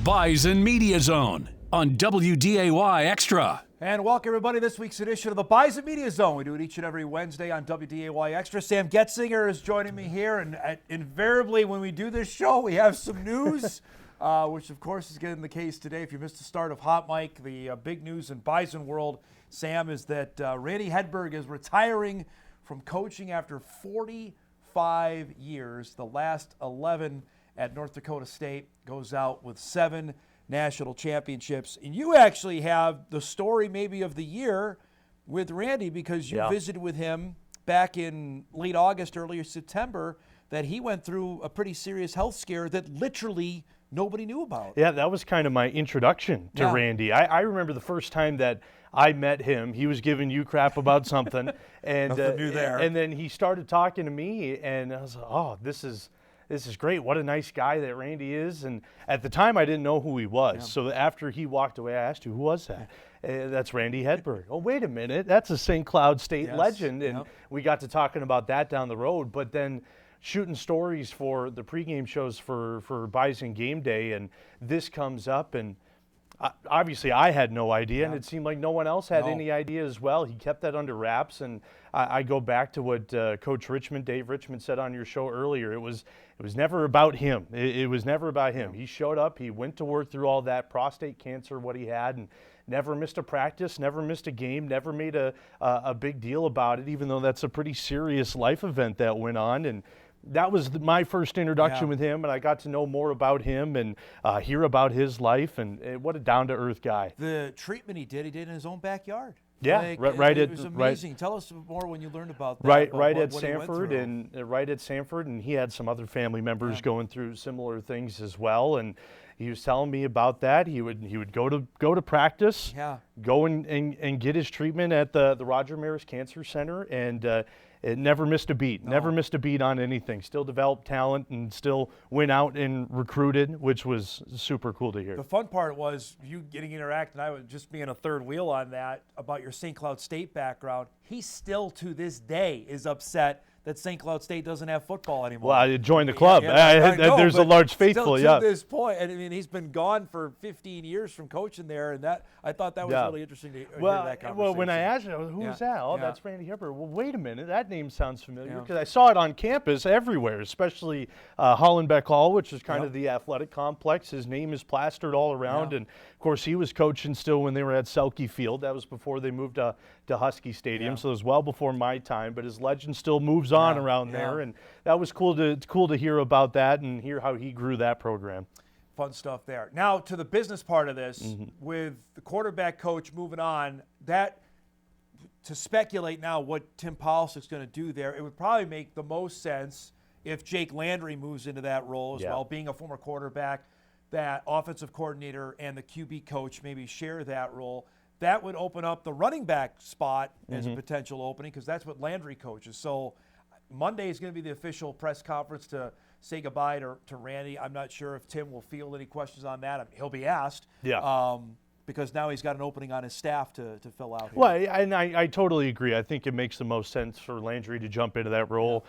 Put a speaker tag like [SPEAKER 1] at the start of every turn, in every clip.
[SPEAKER 1] Bison Media Zone on WDAY Extra.
[SPEAKER 2] And welcome, everybody, to this week's edition of the Bison Media Zone. We do it each and every Wednesday on WDAY Extra. Sam Getzinger is joining me here, and invariably when we do this show, we have some news, which, of course, is getting the case today. If you missed the start of Hot Mic, the big news in Bison world, Sam, is that Randy Hedberg is retiring from coaching after 45 years. The last 11 at North Dakota State, goes out with 7 national championships. And you actually have the story maybe of the year with Randy, because you visited with him back in late August, earlier September, that he went through a pretty serious health scare that literally nobody knew about.
[SPEAKER 3] Yeah, that was kind of my introduction to Randy. I remember the first time that I met him, he was giving you crap about something. And,
[SPEAKER 2] Nothing new there.
[SPEAKER 3] And then he started talking to me, and I was like, oh, this is great. What a nice guy that Randy is. And at the time, I didn't know who he was. Yeah. So after he walked away, I asked you, who was that? That's Randy Hedberg. Oh, wait a minute. That's a St. Cloud State legend. And we got to talking about that down the road. But then shooting stories for the pregame shows for Bison Game Day, and this comes up, and obviously I had no idea, and it seemed like no one else had any idea as well. He kept that under wraps, and I go back to what Coach Richmond, Dave Richmond, said on your show earlier. It was never about him. It was never about him. He showed up, he went to work through all that prostate cancer, what he had, and never missed a practice, never missed a game, never made a big deal about it, even though that's a pretty serious life event that went on. And that was my first introduction with him, and I got to know more about him and hear about his life, and what a down-to-earth guy.
[SPEAKER 2] The treatment he did in his own backyard.
[SPEAKER 3] Yeah,
[SPEAKER 2] it was amazing. Tell us more when you learned about that.
[SPEAKER 3] Right at Sanford, and he had some other family members going through similar things as well, and he was telling me about that. He would go to practice, go and get his treatment at the Roger Maris Cancer Center, and it never missed a beat. Never missed a beat on anything. Still developed talent and still went out and recruited, which was super cool to hear.
[SPEAKER 2] The fun part was you getting interacted, and I was just being a third wheel on that, about your St. Cloud State background. He still, to this day, is upset that St. Cloud State doesn't have football anymore.
[SPEAKER 3] Well, I joined the club. There's a large faithful,
[SPEAKER 2] to this point. And I mean, he's been gone for 15 years from coaching there, and I thought that was really interesting to hear that conversation.
[SPEAKER 3] Well, when I asked him, who's that? Oh, that's Randy Hedberg. Well, wait a minute. That name sounds familiar, because I saw it on campus everywhere, especially Hollenbeck Hall, which is kind of the athletic complex. His name is plastered all around, and of course, he was coaching still when they were at Selke Field. That was before they moved to Husky Stadium, so it was well before my time, but his legend still moves on around there, and that was cool to hear about that and hear how he grew that program.
[SPEAKER 2] Fun stuff there. Now to the business part of this, with the quarterback coach moving on, that to speculate now what Tim Polisek's going to do there, it would probably make the most sense if Jake Landry moves into that role as well, being a former quarterback, that offensive coordinator and the QB coach maybe share that role. That would open up the running back spot as a potential opening, because that's what Landry coaches. So Monday is going to be the official press conference to say goodbye to Randy. I'm not sure if Tim will field any questions on that. I mean, he'll be asked. Because now he's got an opening on his staff to fill out here.
[SPEAKER 3] Well, and I totally agree. I think it makes the most sense for Landry to jump into that role.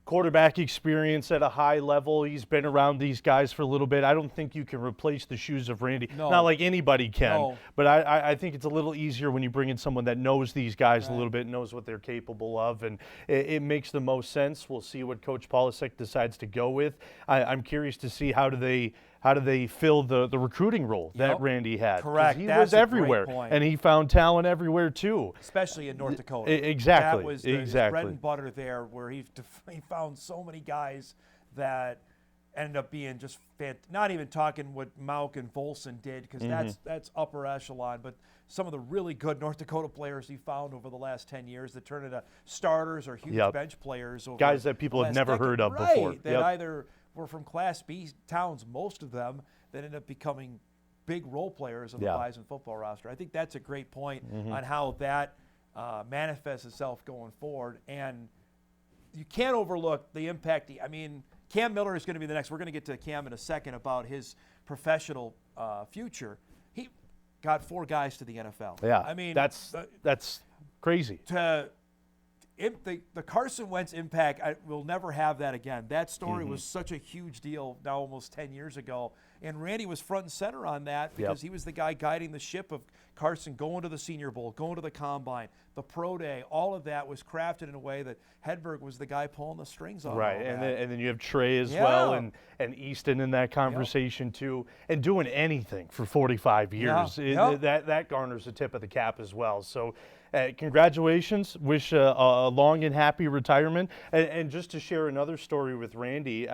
[SPEAKER 3] Quarterback experience at a high level. He's been around these guys for a little bit. I don't think you can replace the shoes of Randy.
[SPEAKER 2] No.
[SPEAKER 3] Not like anybody can. But I think it's a little easier when you bring in someone that knows these guys a little bit, knows what they're capable of, and it makes the most sense. We'll see what Coach Polisek decides to go with. I'm curious to see how do they fill the recruiting role that Randy had.
[SPEAKER 2] Correct.
[SPEAKER 3] He was everywhere, and he found talent everywhere too.
[SPEAKER 2] Especially in North Dakota.
[SPEAKER 3] Exactly.
[SPEAKER 2] That was his bread and butter there, where he found so many guys that ended up being just not even talking what Mauk and Volson did, because that's upper echelon, but some of the really good North Dakota players he found over the last 10 years that turned into starters or huge bench players. Over
[SPEAKER 3] guys that people have never heard of before.
[SPEAKER 2] That either were from Class B towns, most of them, that ended up becoming big role players on the Bison football roster. I think that's a great point on how that manifests itself going forward. And you can't overlook the impact. I mean, Cam Miller is going to be the next. We're going to get to Cam in a second about his professional future. He got 4 guys to the NFL.
[SPEAKER 3] Yeah,
[SPEAKER 2] I mean,
[SPEAKER 3] that's crazy.
[SPEAKER 2] The Carson Wentz impact, we'll never have that again. That story was such a huge deal now, almost 10 years ago, And Randy was front and center on that because he was the guy guiding the ship of Carson going to the Senior Bowl, going to the Combine, the Pro Day. All of that was crafted in a way that Hedberg was the guy pulling the strings on.
[SPEAKER 3] Right,
[SPEAKER 2] all
[SPEAKER 3] and
[SPEAKER 2] that.
[SPEAKER 3] then you have Trey as well, and Easton in that conversation too, and doing anything for 45 years. That garners a tip of the cap as well. So congratulations. Wish a long and happy retirement. And just to share another story with Randy,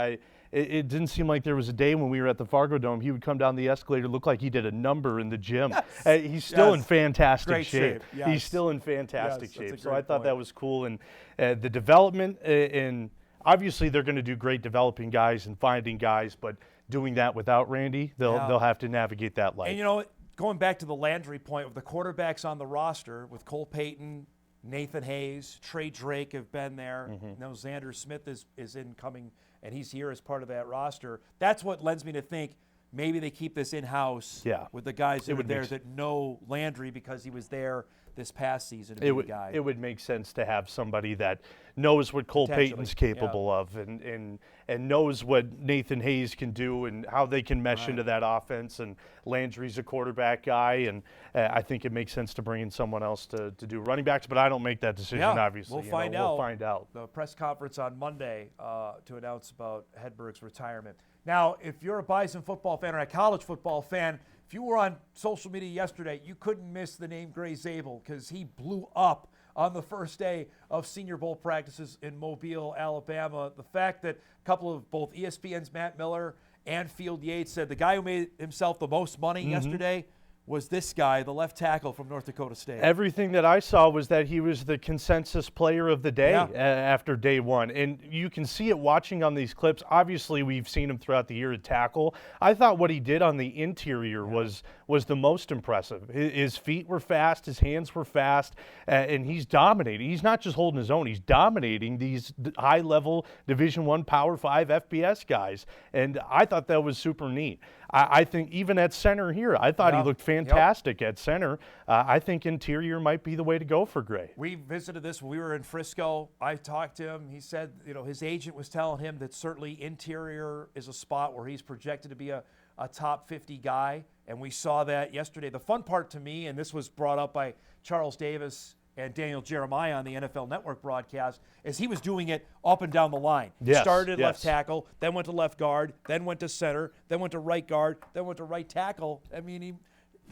[SPEAKER 3] it didn't seem like there was a day when we were at the Fargo Dome, he would come down the escalator, look like he did a number in the gym. He's still in fantastic shape.
[SPEAKER 2] Yes.
[SPEAKER 3] He's still in fantastic shape. So I thought
[SPEAKER 2] point.
[SPEAKER 3] that was cool. And the development, and obviously they're going to do great developing guys and finding guys, but doing that without Randy, they'll have to navigate that life.
[SPEAKER 2] And you know, going back to the Landry point, with the quarterbacks on the roster, with Cole Payton, Nathan Hayes, Trey Drake have been there. You know, Xander Smith is incoming, and he's here as part of that roster. That's what lends me to think maybe they keep this in-house with the guys that are there that know Landry because he was there this past season.
[SPEAKER 3] It would make sense to have somebody that knows what Cole Payton's capable of and knows what Nathan Hayes can do and how they can mesh into that offense. And Landry's a quarterback guy, and I think it makes sense to bring in someone else to do running backs. But I don't make that decision, obviously.
[SPEAKER 2] We'll find out.
[SPEAKER 3] We'll find out.
[SPEAKER 2] The press conference on Monday to announce about Hedberg's retirement. Now, if you're a Bison football fan or a college football fan, if you were on social media yesterday, you couldn't miss the name Gray Zabel because he blew up on the first day of Senior Bowl practices in Mobile, Alabama. The fact that a couple of both ESPN's Matt Miller and Field Yates said the guy who made himself the most money yesterday was this guy, the left tackle from North Dakota State.
[SPEAKER 3] Everything that I saw was that he was the consensus player of the day after day one. And you can see it watching on these clips. Obviously, we've seen him throughout the year at tackle. I thought what he did on the interior was the most impressive. His feet were fast, his hands were fast, and he's dominating. He's not just holding his own, he's dominating these high-level Division I Power 5 FBS guys. And I thought that was super neat. I think even at center here, I thought he looked fantastic at center. I think interior might be the way to go for Gray.
[SPEAKER 2] We visited this when we were in Frisco. I talked to him. He said, you know, his agent was telling him that certainly interior is a spot where he's projected to be a top 50 guy, and we saw that yesterday. The fun part to me, and this was brought up by Charles Davis and Daniel Jeremiah on the NFL Network broadcast, is he was doing it up and down the line. Started left tackle, then went to left guard, then went to center, then went to right guard, then went to right tackle. I mean,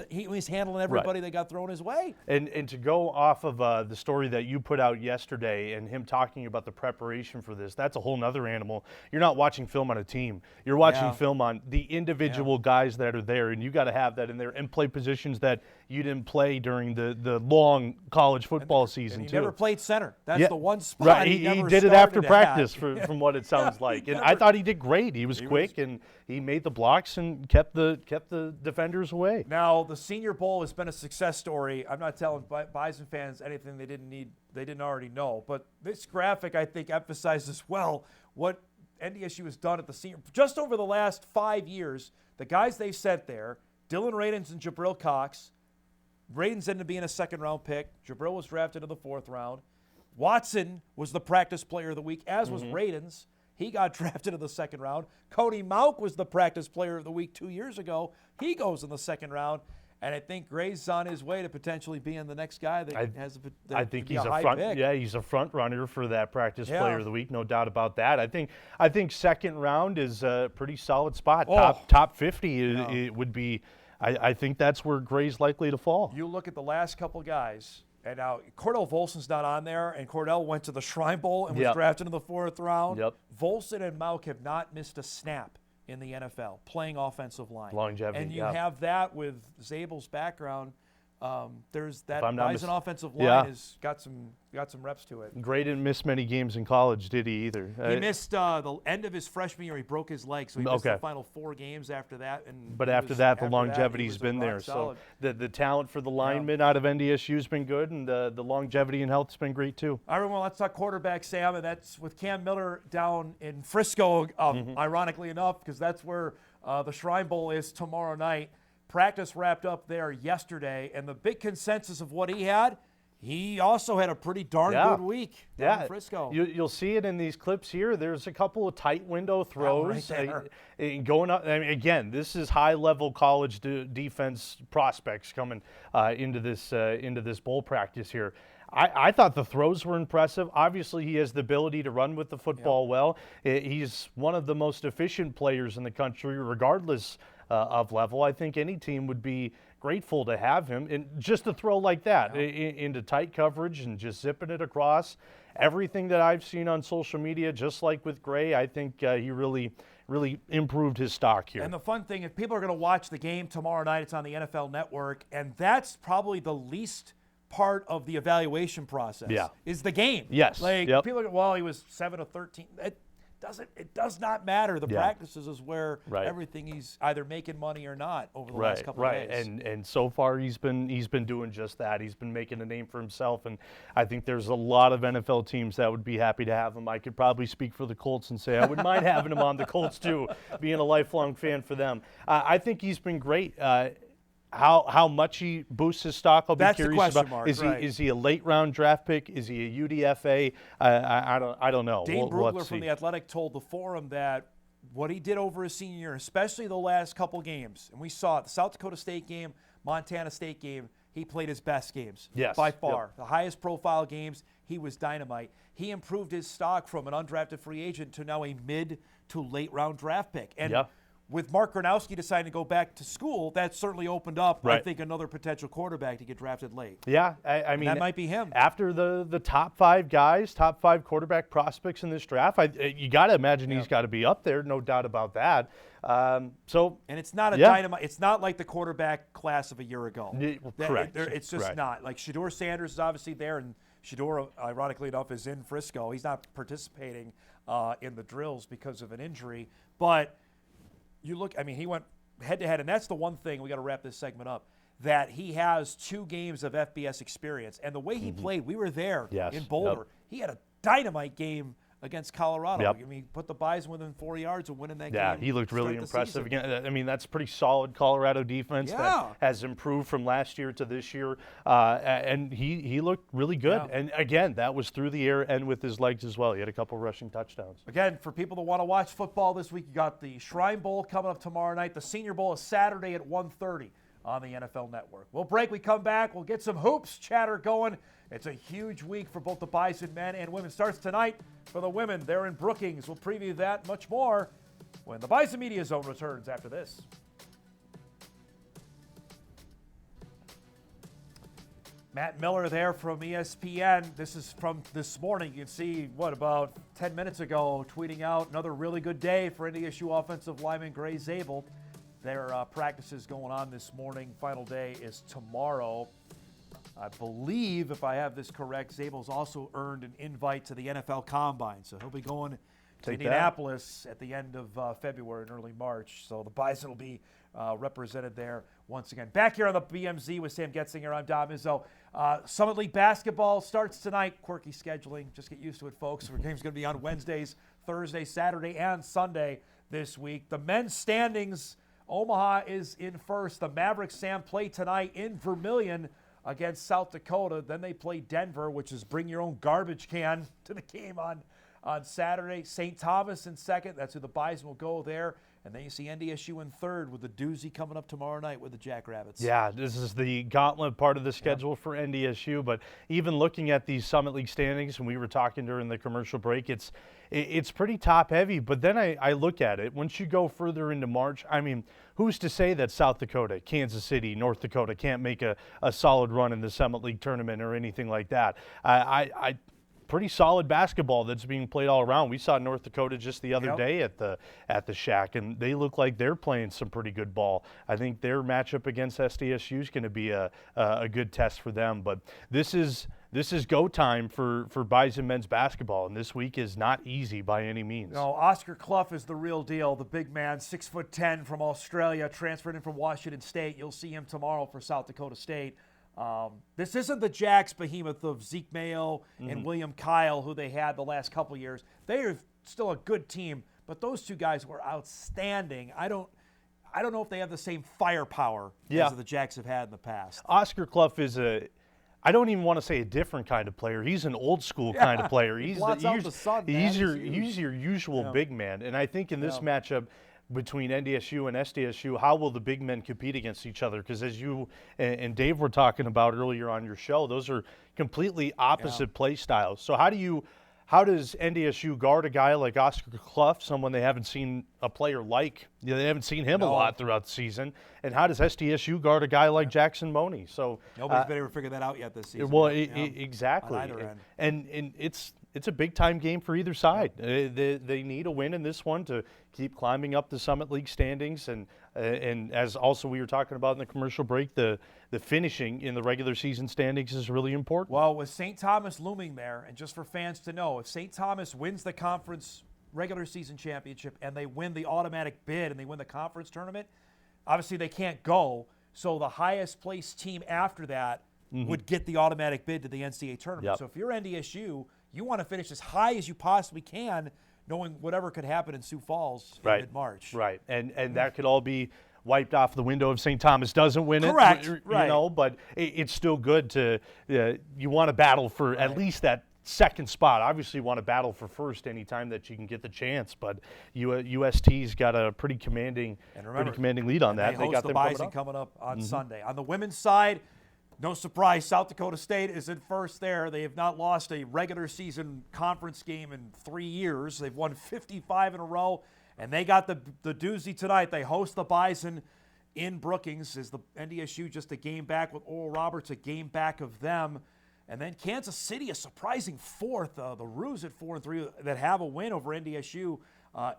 [SPEAKER 2] he was handling everybody that got thrown his way.
[SPEAKER 3] And to go off of the story that you put out yesterday and him talking about the preparation for this, that's a whole nother animal. You're not watching film on a team. You're watching film on the individual guys that are there, and you got to have that in there and play positions that you didn't play during the long college football season,
[SPEAKER 2] and he
[SPEAKER 3] too.
[SPEAKER 2] never played center. That's the one spot
[SPEAKER 3] right.
[SPEAKER 2] he
[SPEAKER 3] did it after practice,
[SPEAKER 2] from
[SPEAKER 3] from what it sounds like. And I thought he did great. He was quick, and he made the blocks and kept the defenders away.
[SPEAKER 2] Now, the Senior Bowl has been a success story. I'm not telling Bison fans anything they didn't already know, but this graphic, I think, emphasizes well what NDSU has done at the Senior. Just over the last 5 years, the guys they sent there, Dylan Radins and Jabril Cox. Radins ended up being a second-round pick. Jabril was drafted in the 4th round. Watson was the practice player of the week, as was Radins. He got drafted in the 2nd round. Cody Mauk was the practice player of the week 2 years ago. He goes in the 2nd round. And I think Gray's on his way to potentially being the next guy that
[SPEAKER 3] I think he's
[SPEAKER 2] a front pick.
[SPEAKER 3] Yeah, he's a front runner for that practice player of the week, no doubt about that. I think 2nd round is a pretty solid spot. Top 50 it would be. I think that's where Gray's likely to fall.
[SPEAKER 2] You look at the last couple guys, and now Cordell Volson's not on there, and Cordell went to the Shrine Bowl and was drafted in the 4th round. Volson and Mauk have not missed a snap in the NFL, playing offensive line.
[SPEAKER 3] Longevity,
[SPEAKER 2] and you have that with Zabel's background. There's that Bison offensive line has got some reps to it.
[SPEAKER 3] Gray didn't miss many games in college, did he either?
[SPEAKER 2] He missed the end of his freshman year. He broke his leg, so he missed the final 4 games after that.
[SPEAKER 3] But after that, the longevity's been there. So the talent for the linemen out of NDSU has been good, and the longevity and health has been great too.
[SPEAKER 2] All right, well, let's talk quarterback, Sam, and that's with Cam Miller down in Frisco, ironically enough, because that's where the Shrine Bowl is tomorrow night. Practice wrapped up there yesterday, and the big consensus of what he had, he also had a pretty darn good week down in Frisco.
[SPEAKER 3] You'll see it in these clips here. There's a couple of tight window throws going up. I mean, again, this is high-level college defense prospects coming into this bowl practice here. I thought the throws were impressive. Obviously, he has the ability to run with the football well. He's one of the most efficient players in the country, regardless of level. I think any team would be grateful to have him. And just to throw like that into tight coverage and just zipping it across. Everything that I've seen on social media, just like with Gray, I think he really improved his stock here.
[SPEAKER 2] And the fun thing, if people are going to watch the game tomorrow night, it's on the NFL Network, and that's probably the least part of the evaluation process is the game.
[SPEAKER 3] Yes.
[SPEAKER 2] Like people are, well, he was 7 of 13. It does not matter. The practices is where everything he's either making money or not over the last couple of days.
[SPEAKER 3] And so far he's been doing just that. He's been making a name for himself, and I think there's a lot of NFL teams that would be happy to have him. I could probably speak for the Colts and say I wouldn't mind having him on the Colts too, being a lifelong fan for them. I think he's been great. How much he boosts his stock, I'll be curious about.
[SPEAKER 2] Mark,
[SPEAKER 3] is he a late round draft pick? Is he a UDFA? I don't know.
[SPEAKER 2] Dane Brugler from The Athletic told the Forum that what he did over his senior year, especially the last couple games, and we saw it, the South Dakota State game, Montana State game, he played his best games by far. The highest profile games, he was dynamite. He improved his stock from an undrafted free agent to now a mid to late round draft pick. And with Mark Gronowski deciding to go back to school, that certainly opened up, I think, another potential quarterback to get drafted late.
[SPEAKER 3] Yeah, I mean,
[SPEAKER 2] that might be him.
[SPEAKER 3] After the top 5 guys, top 5 quarterback prospects in this draft, you got to imagine he's got to be up there, no doubt about that. And
[SPEAKER 2] it's not a dynamite. It's not like the quarterback class of a year ago.
[SPEAKER 3] Correct.
[SPEAKER 2] It's just not. Like Shedeur Sanders is obviously there, and Shedeur, ironically enough, is in Frisco. He's not participating in the drills because of an injury, but you look, I mean, he went head-to-head, and that's the one thing, we got to wrap this segment up, that he has 2 games of FBS experience. And the way he played, we were there in Boulder. He had a dynamite game against Colorado. I mean, he put the Bison within 4 yards of winning that game.
[SPEAKER 3] Yeah, he looked really impressive. Again, I mean, that's pretty solid Colorado defense that has improved from last year to this year. And he looked really good. And again, that was through the air and with his legs as well. He had a couple rushing touchdowns.
[SPEAKER 2] Again, for people that want to watch football this week, you got the Shrine Bowl coming up tomorrow night. The Senior Bowl is Saturday at 1:30 on the NFL Network. We'll break, we come back, we'll get some hoops chatter going. It's a huge week for both the Bison men and women. Starts tonight for the women. They're in Brookings. We'll preview that much more when the Bison Media Zone returns after this. Matt Miller there from ESPN. This is from this morning. You can see, about 10 minutes ago, tweeting out another really good day for NDSU offensive lineman Gray Zabel. Their practices going on this morning. Final day is tomorrow. I believe, if I have this correct, Zabel's also earned an invite to the NFL Combine. So he'll be going to Indianapolis at the end of February and early March. So the Bison will be represented there once again. Back here on the BMZ with Sam Getzinger, I'm Dom Izzo. Summit League basketball starts tonight. Quirky scheduling. Just get used to it, folks. Our game's going to be on Wednesdays, Thursday, Saturday, and Sunday this week. The men's standings, Omaha is in first. The Mavericks, Sam, play tonight in Vermillion against South Dakota. Then they play Denver, which is bring your own garbage can to the game on Saturday. St. Thomas in second. That's who the Bison will go there. And then you see NDSU in third with the doozy coming up tomorrow night with the Jackrabbits. Yeah,
[SPEAKER 3] this is the gauntlet part of the schedule for NDSU. But even looking at these Summit League standings, when we were talking during the commercial break, it's pretty top-heavy. But then I look at it. Once you go further into March, I mean, who's to say that South Dakota, Kansas City, North Dakota can't make a solid run in the Summit League tournament or anything like that? Pretty solid basketball that's being played all around. We saw North Dakota just the other day at the Shack, and they look like they're playing some pretty good ball. I think their matchup against SDSU is going to be a good test for them. But this is go time for Bison men's basketball, and this week is not easy by any means.
[SPEAKER 2] No, Oscar Clough is the real deal. The big man, 6'10" from Australia, transferred in from Washington State. You'll see him tomorrow for South Dakota State. This isn't the Jacks behemoth of Zeke Mayo and William Kyle, who they had the last couple years. They are still a good team, but those two guys were outstanding. I don't know if they have the same firepower as the Jacks have had in the past.
[SPEAKER 3] Oscar Clough is I don't even want to say a different kind of player. He's an old school kind of player.
[SPEAKER 2] He blots out the sun, man.
[SPEAKER 3] He's your usual big man. And I think in this matchup between NDSU and SDSU, how will the big men compete against each other? Because as you and Dave were talking about earlier on your show, those are completely opposite play styles. So how does NDSU guard a guy like Oscar Clough, someone they haven't seen a player like? They haven't seen him a lot throughout the season. And how does SDSU guard a guy like Jackson Money? So
[SPEAKER 2] nobody's been able to figure that out yet this season.
[SPEAKER 3] Well, exactly.
[SPEAKER 2] On either end.
[SPEAKER 3] And it's a big time game for either side. They need a win in this one to keep climbing up the Summit League standings, and as also we were talking about in the commercial break, the finishing in the regular season standings is really important.
[SPEAKER 2] Well, with St. Thomas looming there, and just for fans to know, if St. Thomas wins the conference regular season championship and they win the automatic bid and they win the conference tournament, obviously they can't go. So the highest placed team after that would get the automatic bid to the NCAA tournament.
[SPEAKER 3] Yep.
[SPEAKER 2] So if you're NDSU, you want to finish as high as you possibly can, knowing whatever could happen in Sioux Falls in mid-March.
[SPEAKER 3] Right, and that could all be wiped off the window if St. Thomas doesn't win it.
[SPEAKER 2] Correct,
[SPEAKER 3] You
[SPEAKER 2] right.
[SPEAKER 3] know, but it's still good to you want to battle for at least that second spot. Obviously, you want to battle for first anytime that you can get the chance. But UST's got a pretty commanding lead on that.
[SPEAKER 2] They host
[SPEAKER 3] got
[SPEAKER 2] the
[SPEAKER 3] them
[SPEAKER 2] Bison coming up on Sunday. On the women's side, no surprise, South Dakota State is in first there. They have not lost a regular season conference game in 3 years. They've won 55 in a row, and they got the doozy tonight. They host the Bison in Brookings. Is the NDSU just a game back with Oral Roberts, a game back of them. And then Kansas City, a surprising fourth. The Roos at 4-3 that have a win over NDSU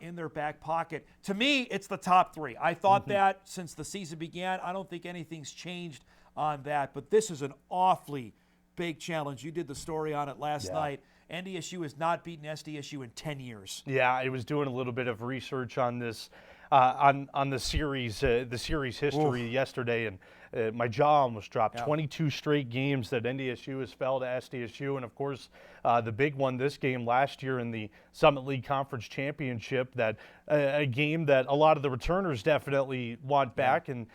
[SPEAKER 2] in their back pocket. To me, it's the top three. I thought that since the season began. I don't think anything's changed on that. But this is an awfully big challenge. You did the story on it last night. NDSU has not beaten SDSU in 10 years.
[SPEAKER 3] Yeah, I was doing a little bit of research on this, on the series history yesterday, and my jaw almost dropped. 22 straight games that NDSU has fell to SDSU, and of course, the big one this game last year in the Summit League Conference Championship. That a game that a lot of the returners definitely want back, and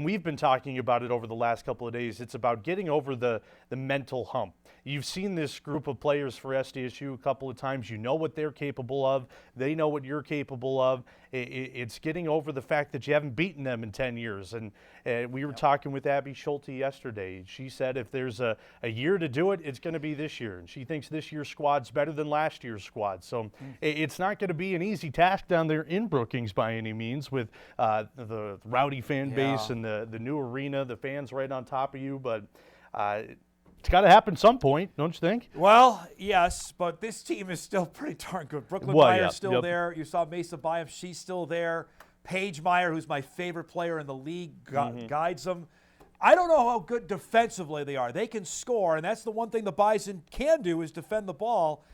[SPEAKER 3] we've been talking about it over the last couple of days. It's about getting over the mental hump. You've seen this group of players for SDSU a couple of times. You know what they're capable of. They know what you're capable of. It's getting over the fact that you haven't beaten them in 10 years. And we were talking with Abby Schulte yesterday. She said if there's a year to do it, it's going to be this year. And she thinks this year's squad's better than last year's squad. So it's not going to be an easy task down there in Brookings by any means, with the rowdy fan base and the new arena, the fans right on top of you. But it's got to happen some point, don't you think?
[SPEAKER 2] Well, yes, but this team is still pretty darn good. Brooklyn Meyer's still there. You saw Mesa Byam, she's still there. Paige Meyer, who's my favorite player in the league, guides them. I don't know how good defensively they are. They can score, and that's the one thing the Bison can do is defend the ball.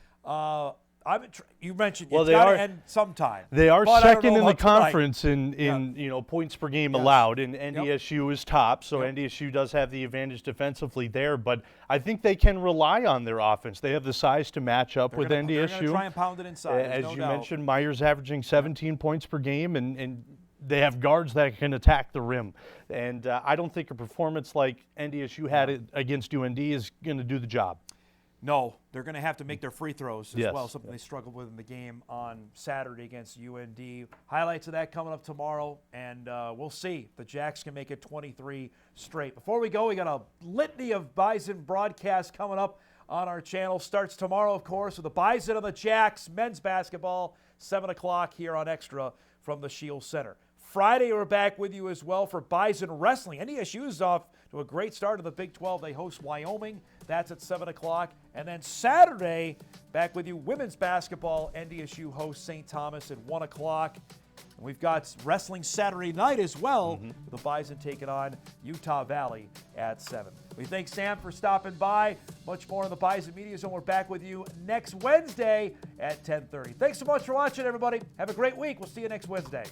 [SPEAKER 2] You mentioned it's got to end sometime.
[SPEAKER 3] They are second in the conference in points per game allowed, and NDSU is top, so NDSU does have the advantage defensively there. But I think they can rely on their offense. They have the size to match up with NDSU.
[SPEAKER 2] They're going to try and pound it inside.
[SPEAKER 3] As you mentioned, Meyer's averaging 17 points per game, and they have guards that can attack the rim. And I don't think a performance like NDSU had against UND is going to do the job.
[SPEAKER 2] No, they're going to have to make their free throws as well, something they struggled with in the game on Saturday against UND. Highlights of that coming up tomorrow, and we'll see if the Jacks can make it 23 straight. Before we go, we got a litany of Bison broadcasts coming up on our channel. Starts tomorrow, of course, with the Bison and the Jacks men's basketball, 7 o'clock here on Extra from the Shield Center. Friday, we're back with you as well for Bison Wrestling. NDSU is off to a great start in the Big 12. They host Wyoming. That's at 7 o'clock. And then Saturday, back with you, women's basketball. NDSU hosts St. Thomas at 1 o'clock. And we've got wrestling Saturday night as well, with the Bison taking on Utah Valley at 7. We thank Sam for stopping by. Much more in the Bison Media Zone. We're back with you next Wednesday at 10:30. Thanks so much for watching, everybody. Have a great week. We'll see you next Wednesday.